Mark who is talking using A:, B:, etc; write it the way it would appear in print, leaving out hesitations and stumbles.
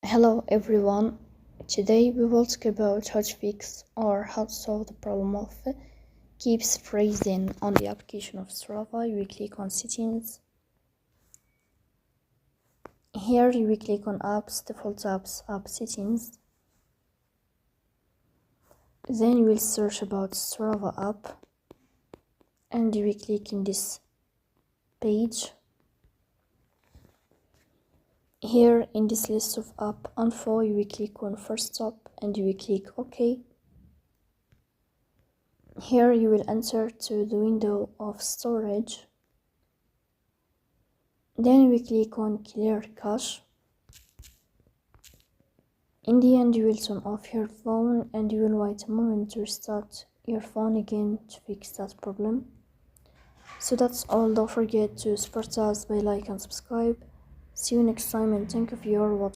A: Hello everyone, today we will talk about how to fix or how to solve the problem of keeps freezing on the application of Strava. You will click on settings. Here you will click on apps, default apps, app settings. Then you will search about Strava app and you will click in this page. Here in this list of app info, you will click on first stop and you will click OK. Here you will enter to the window of storage. Then we click on clear cache. In the end, you will turn off your phone and you will wait a moment to restart your phone again to fix that problem. So that's all. Don't forget to support us by like and subscribe. See you next time and thank you for your watching.